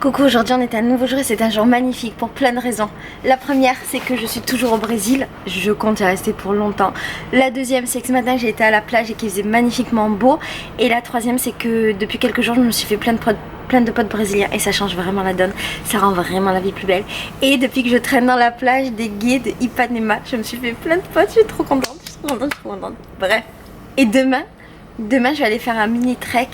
Coucou, aujourd'hui on est un nouveau jour et c'est un jour magnifique pour plein de raisons. La première, c'est que je suis toujours au Brésil, je compte y rester pour longtemps. La deuxième, c'est que ce matin j'ai été à la plage et qu'il faisait magnifiquement beau. Et la troisième, c'est que depuis quelques jours je me suis fait plein de potes brésiliens et ça change vraiment la donne, ça rend vraiment la vie plus belle. Et depuis que je traîne dans la plage des guides Ipanema, je me suis fait plein de potes, je suis trop contente, Bref. Et demain je vais aller faire un mini trek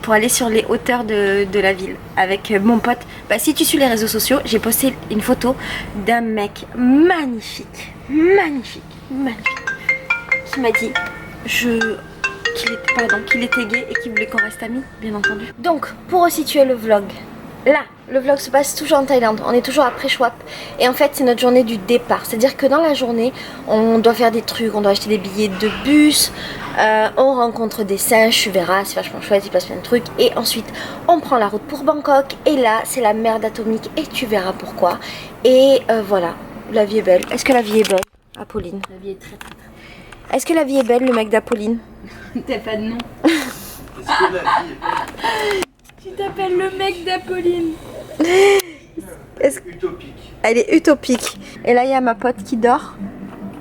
pour aller sur les hauteurs de la ville avec mon pote. Bah, si tu suis les réseaux sociaux, j'ai posté une photo d'un mec magnifique, qui m'a dit qu'il était gay et qu'il voulait qu'on reste amis, bien entendu. Donc, pour resituer le vlog, là, le vlog se passe toujours en Thaïlande, on est toujours à Prechwap et en fait c'est notre journée du départ, c'est-à-dire que dans la journée on doit faire des trucs, on doit acheter des billets de bus, on rencontre des singes, tu verras, c'est vachement chouette, il passe plein de trucs et ensuite on prend la route pour Bangkok et là c'est la merde atomique et tu verras pourquoi et voilà, la vie est belle. Est-ce que la vie est belle, Apolline? La vie est très. Est-ce que la vie est belle, le mec d'Apolline? T'as pas de nom. Est-ce que la vie est belle? Tu t'appelles le mec d'Apolline. Utopique. Elle est utopique. Et là il y a ma pote qui dort.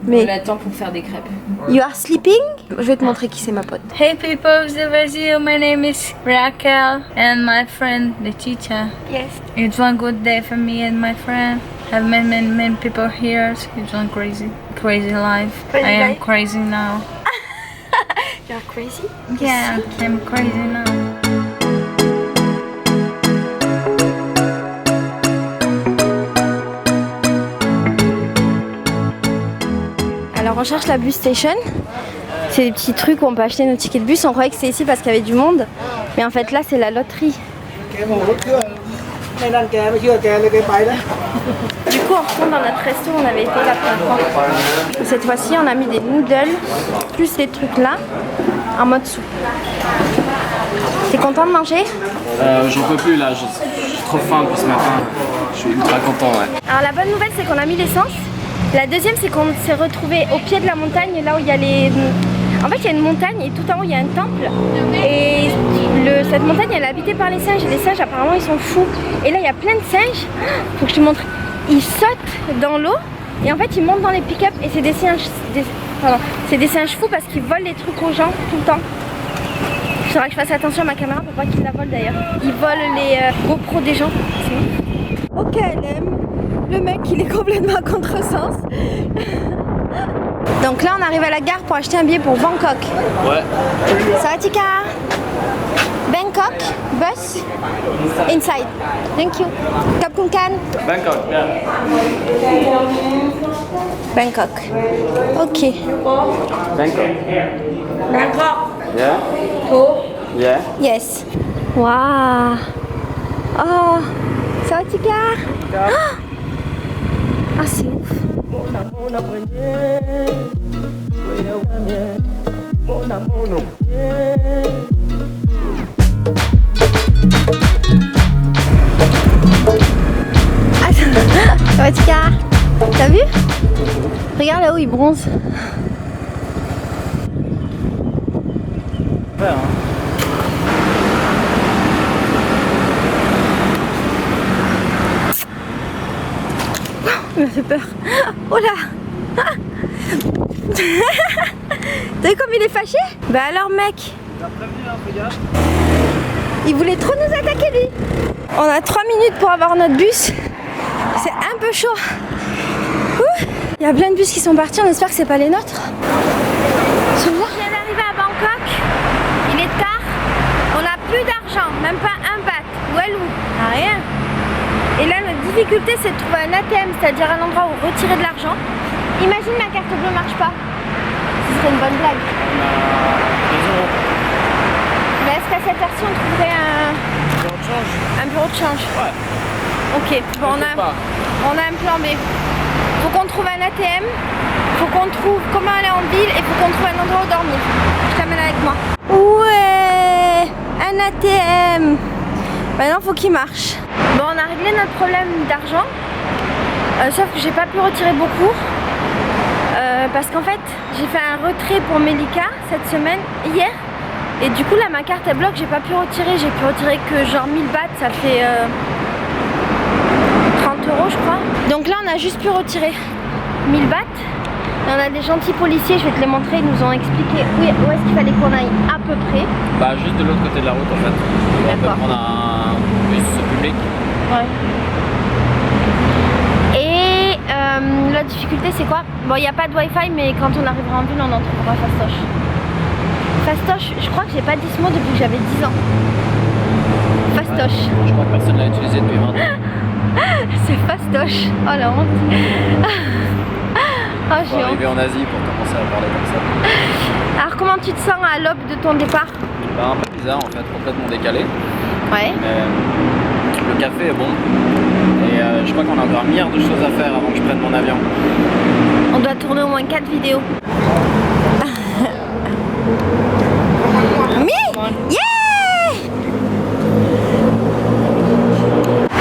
Mais On l'attend pour faire des crêpes. You are sleeping? Je vais te montrer qui c'est ma pote. Hey people of the Brazil, my name is Raquel and my friend Letitia. Yes. It's one good day for me and my friend. I've met many people here, so it's one crazy life. Crazy I am life? crazy now. You are crazy? Yeah, I'm crazy now. Alors on cherche la bus station. C'est des petits trucs où on peut acheter nos tickets de bus. On croyait que c'était ici parce qu'il y avait du monde. Mais en fait là c'est la loterie. Du coup on retourne dans notre resto où on avait été la première fois. Cette fois-ci on a mis des noodles plus ces trucs là en mode soupe. T'es content de manger? J'en peux plus là, j'ai trop faim depuis ce matin. Je suis ultra content, ouais. Alors la bonne nouvelle c'est qu'on a mis l'essence. La deuxième c'est qu'on s'est retrouvé au pied de la montagne, là où il y a les... En fait il y a une montagne et tout en haut il y a un temple. Et cette montagne elle est habitée par les singes et les singes apparemment ils sont fous. Et là il y a plein de singes, faut que je te montre. Ils sautent dans l'eau et en fait ils montent dans les pick-up et c'est des singes... c'est des singes fous parce qu'ils volent les trucs aux gens tout le temps. Il faudra que je fasse attention à ma caméra pour pas qu'ils la volent d'ailleurs. Ils volent les GoPro des gens. Ok LM. Le mec il est complètement à contresens. Donc là on arrive à la gare pour acheter un billet pour Bangkok. Ouais. Sawatika. Bangkok, bus, inside. Thank you. Kapkunkan. Bangkok, yeah. Bangkok. Ok. Bangkok. Bangkok. Yeah? Yeah? Yes. Waouh. Oh. Sawatika. Ah c'est ouf. Sawatika. T'as vu? Regarde là-haut il bronze. Ouais, hein. Il m'a fait peur. Oh là. T'as vu comme il est fâché? Bah alors mec. T'as prévenu, hein, regarde. Il voulait trop nous attaquer lui. On a 3 minutes pour avoir notre bus. C'est un peu chaud. Ouh. Il y a plein de bus qui sont partis, on espère que c'est pas les nôtres. Je viens d'arriver à Bangkok. Il est tard. On n'a plus d'argent, même pas un baht. Walou, rien. Et là notre difficulté c'est de trouver un ATM, c'est-à-dire un endroit où retirer de l'argent. Imagine ma carte bleue marche pas. Ce serait une bonne blague. Mais est-ce qu'à cette heure-ci on trouverait un bureau de change? Ouais. Ok, bon, on a un plan B. Faut qu'on trouve un ATM, faut qu'on trouve comment aller en ville et faut qu'on trouve un endroit où dormir. Je t'amène avec moi. Ouais, un ATM. Maintenant faut qu'il marche. Bon, on a réglé notre problème d'argent, sauf que j'ai pas pu retirer beaucoup. Parce qu'en fait j'ai fait un retrait pour Melika cette semaine, hier, et du coup là ma carte elle bloque, j'ai pas pu retirer, j'ai pu retirer que genre 1000 bahts, ça fait € je crois. Donc là on a juste pu retirer 1000 bahts. Et on a des gentils policiers, je vais te les montrer, ils nous ont expliqué où est-ce qu'il fallait qu'on aille à peu près. Bah juste de l'autre côté de la route en fait. On peut prendre un bus public. Ouais. Et la difficulté c'est quoi? Bon, il n'y a pas de wifi, mais quand on arrivera en ville on en trouvera fastoche. Fastoche, je crois que j'ai pas dit ce mot depuis que j'avais 10 ans. Fastoche. Ouais, je crois que personne l'a utilisé depuis 20 ans. C'est fastoche. Oh la honte. Oh, Faut j'ai honte. arriver en Asie pour commencer à parler comme ça. Alors comment tu te sens à l'aube de ton départ? Bah, un peu bizarre en fait, complètement décalé. Ouais. Mais le café est bon. Et je crois qu'on a encore un milliard de choses à faire avant que je prenne mon avion. On doit tourner au moins 4 vidéos. Yeah!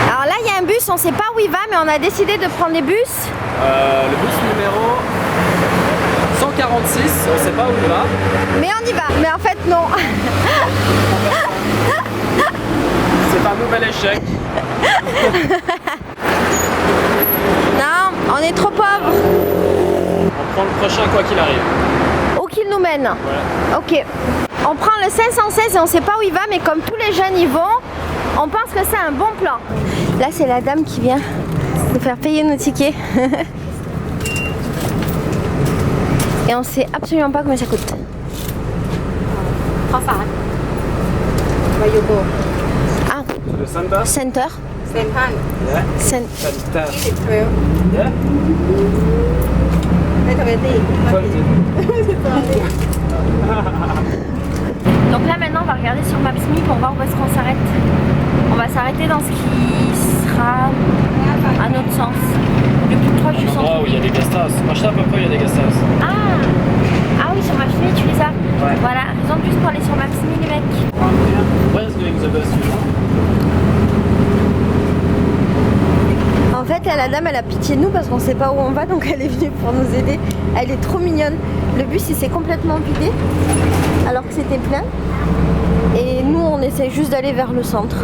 Alors là il y a un bus, on sait pas où il va, mais on a décidé de prendre les bus. Le bus numéro 146, on sait pas où il va. Mais on y va, mais en fait non. C'est un nouvel échec. Non, on est trop pauvres. On prend le prochain quoi qu'il arrive. Où qu'il nous mène. Ouais. Ok. On prend le 516 et on sait pas où il va, mais comme tous les jeunes y vont, on pense que c'est un bon plan. Là c'est la dame qui vient nous faire payer nos tickets. Et on sait absolument pas combien ça coûte. Ah, To the center? center. Yeah. Center. Yeah. Donc là maintenant on va regarder sur Maps.me pour voir où est-ce qu'on s'arrête. On va s'arrêter dans ce qui sera à notre sens. Le plus proche du L'endroit centre. où il y a des guest houses. Moi je sais à peu près où il y a des guest houses. Ah oui, sur Maps.me tu les as. Ouais. Voilà, raison de plus pour aller sur Maps.me les mecs. Where's going the bus usually? En fait, la dame elle a pitié de nous parce qu'on sait pas où on va, donc elle est venue pour nous aider. Elle est trop mignonne. Le bus il s'est complètement vidé alors que c'était plein. Et nous on essaie juste d'aller vers le centre.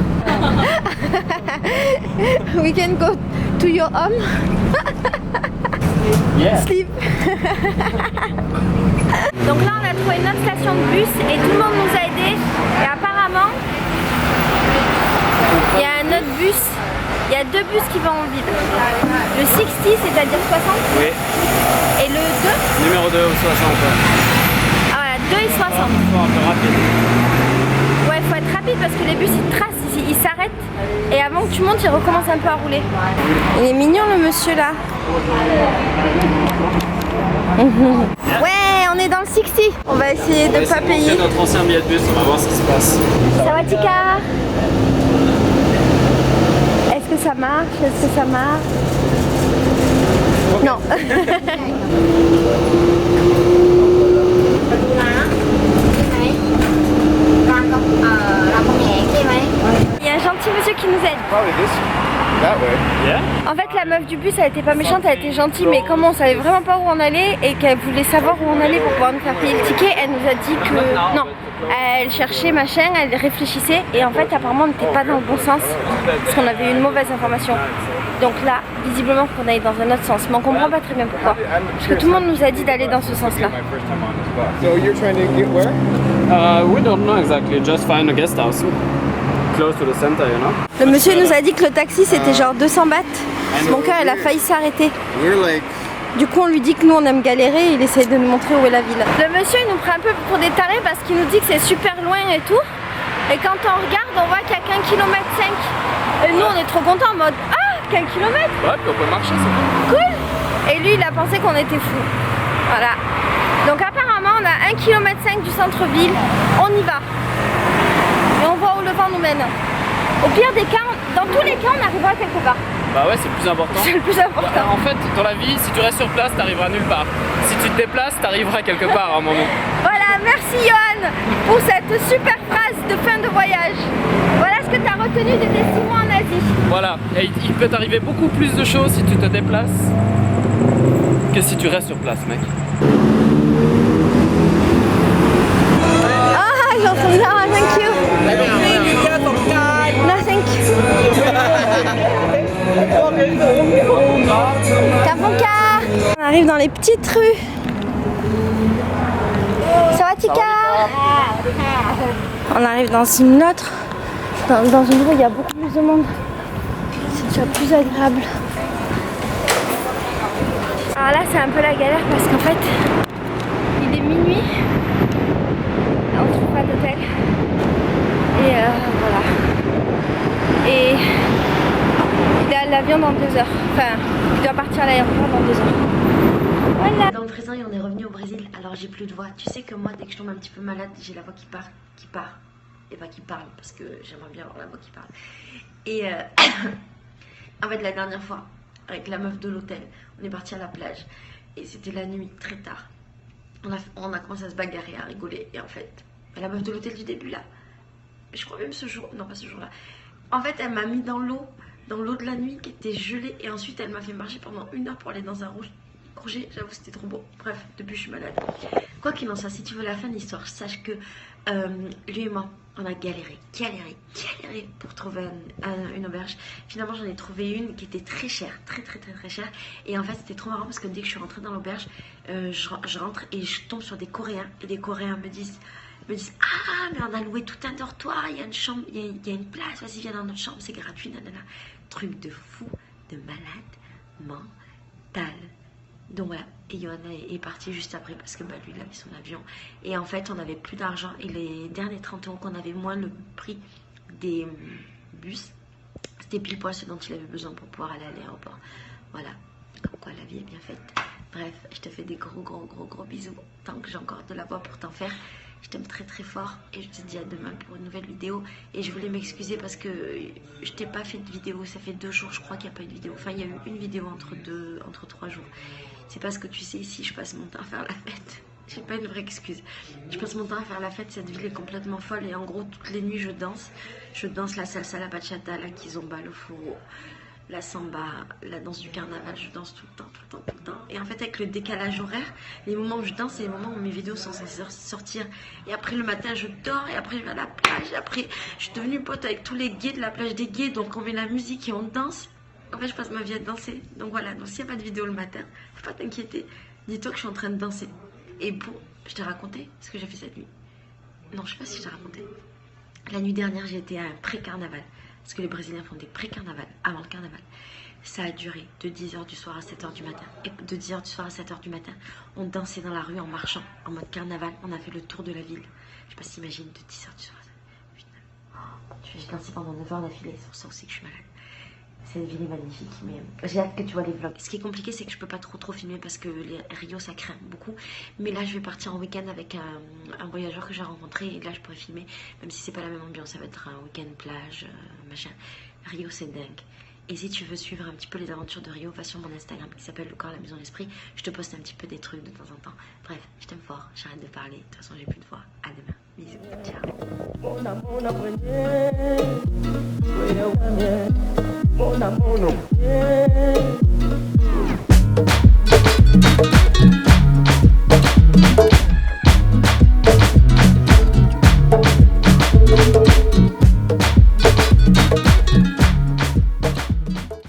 We can go to your home. Yeah. Sleep. Donc là on a trouvé une autre station de bus et tout le monde nous a aidés. Et apparemment, il y a un autre bus. Il y a 2 bus qui vont en ville. Le 60, c'est-à-dire 60. Oui. Et le 2. Numéro 2 ou 60. Ah voilà, 2 et 60. Faut un peu rapide. Ouais, faut être rapide parce que les bus ils tracent, ils s'arrêtent. Et avant que tu montes, ils recommencent un peu à rouler. Il est mignon le monsieur là. Ouais, on est dans le 60. On va essayer de pas payer. C'est notre ancien billet de bus, on va voir ce qui se passe. Ça va Tika? Est-ce que ça marche? Est-ce que ça marche? Non. Il y a un gentil monsieur qui nous aide. Probably this. That way. Yeah? En fait la meuf du bus elle était pas méchante, elle était gentille, mais comme on savait vraiment pas où on allait et qu'elle voulait savoir où on allait pour pouvoir nous faire payer le ticket, elle nous a dit que non, elle cherchait machin, elle réfléchissait et en fait apparemment on n'était pas dans le bon sens parce qu'on avait eu une mauvaise information. Donc là, visiblement qu'on aille dans un autre sens, mais on comprend pas très bien pourquoi. Parce que tout le monde nous a dit d'aller dans ce sens là. So you're trying to get where? We don't know exactly, just find a guest house. Close to the center, you know? Le monsieur nous a dit que le taxi c'était genre 200 bahts. Mon cœur elle a failli s'arrêter. We're like. Du coup on lui dit que nous on aime galérer et il essaye de nous montrer où est la ville. Le monsieur il nous prend un peu pour des tarés parce qu'il nous dit que c'est super loin et tout. Et quand on regarde on voit qu'il n'y a qu'1,5 km. Et nous on est trop contents en mode ah qu'1 km. Ouais, puis on peut marcher, c'est bon. Cool. Et lui il a pensé qu'on était fous. Voilà. Donc apparemment on a 1,5 km du centre-ville. On y va. Et on voit où le vent nous mène. Au pire des cas, dans tous les cas on arrivera quelque part. Bah ouais, c'est le plus important. C'est le plus important. En fait, dans la vie, si tu restes sur place, t'arriveras nulle part. Si tu te déplaces, t'arriveras quelque part à un moment. Voilà, merci Johan pour cette super phrase de fin de voyage. Voilà ce que tu as retenu de tes 6 mois en Asie. Voilà, et il peut t'arriver beaucoup plus de choses si tu te déplaces que si tu restes sur place, mec. Ah, j'en suis là, thank you. No, thank you. arrive dans les petites rues. Ça va Tika? On arrive dans une autre, dans une rue où il y a beaucoup plus de monde. C'est déjà plus agréable. Alors là c'est un peu la galère parce qu'en fait il est minuit. On ne trouve pas d'hôtel. Et voilà. Et il a l'avion dans 2 heures. Enfin, il doit partir à l'aéroport dans 2 heures. Voilà. Dans le présent et on est revenu au Brésil. Alors j'ai plus de voix. Tu sais que moi dès que je tombe un petit peu malade, j'ai la voix qui part. Et pas qui parle parce que j'aimerais bien avoir la voix qui parle. Et en fait la dernière fois avec la meuf de l'hôtel, on est parti à la plage et c'était la nuit très tard. On a commencé à se bagarrer, à rigoler et en fait la meuf de l'hôtel du début là, je crois même ce jour, non pas ce jour là, en fait elle m'a mis dans l'eau de la nuit qui était gelée et ensuite elle m'a fait marcher pendant 1 heure pour aller dans un rouget, j'avoue c'était trop beau. Bref, depuis je suis malade. Quoi qu'il en soit, si tu veux la fin de l'histoire, sache que lui et moi on a galéré pour trouver une auberge. Finalement j'en ai trouvé une qui était très chère, très chère. Et en fait c'était trop marrant parce que dès que je suis rentrée dans l'auberge, je rentre et je tombe sur des Coréens. Et les Coréens me disent ah mais on a loué tout un dortoir, il y a une chambre, il y a une place, vas-y viens dans notre chambre, c'est gratuit, nanana. Truc de fou, de malade mental. Donc voilà, et Johanna est parti juste après parce que bah, lui il avait son avion. Et en fait on n'avait plus d'argent et les derniers 30 € qu'on avait moins le prix des bus, c'était pile poil ce dont il avait besoin pour pouvoir aller à l'aéroport. Voilà, comme quoi la vie est bien faite. Bref, je te fais des gros bisous tant que j'ai encore de la voix pour t'en faire. Je t'aime très fort et je te dis à demain pour une nouvelle vidéo. Et je voulais m'excuser parce que je t'ai pas fait de vidéo, ça fait 2 jours je crois qu'il n'y a pas eu de vidéo. Enfin il y a eu une vidéo entre 3 jours. C'est parce que tu sais ici je passe mon temps à faire la fête. J'ai pas une vraie excuse. Je passe mon temps à faire la fête, cette ville est complètement folle et en gros toutes les nuits je danse. Je danse la salsa, la bachata, la kizomba, le furo, la samba, la danse du carnaval, je danse tout le temps. Et en fait avec le décalage horaire, les moments où je danse c'est les moments où mes vidéos sont censées sortir. Et après le matin je dors et après je vais à la plage. Et après je suis devenue pote avec tous les gays de la plage des gays, donc on met la musique et on danse. En fait je passe ma vie à danser. Donc voilà, donc s'il n'y a pas de vidéo le matin, faut pas t'inquiéter. Dis-toi que je suis en train de danser. Et bon, je t'ai raconté ce que j'ai fait cette nuit. Non, je sais pas si je t'ai raconté. La nuit dernière j'ai été à un pré-carnaval. Parce que les Brésiliens font des pré-carnaval avant le carnaval. Ça a duré de 10h du soir à 7h du matin. Et de 10h du soir à 7h du matin, on dansait dans la rue en marchant, en mode carnaval. On a fait le tour de la ville. Je sais pas si t'imagines, de 10h du soir à 7h. Putain. Oh, j'ai dansé pendant 9h d'affilée. C'est pour ça aussi que je suis malade. Cette ville est magnifique, mais j'ai hâte que tu vois les vlogs. Ce qui est compliqué, c'est que je peux pas trop filmer parce que les Rio ça craint beaucoup. Mais là, je vais partir en week-end avec un voyageur que j'ai rencontré et là, je pourrais filmer, même si c'est pas la même ambiance. Ça va être un week-end plage, machin. Rio, c'est dingue. Et si tu veux suivre un petit peu les aventures de Rio, va sur mon Instagram qui s'appelle Le Corps, la Maison, l'Esprit. Je te poste un petit peu des trucs de temps en temps. Bref, je t'aime fort, j'arrête de parler. De toute façon, j'ai plus de voix. À demain. Bisous. Ciao.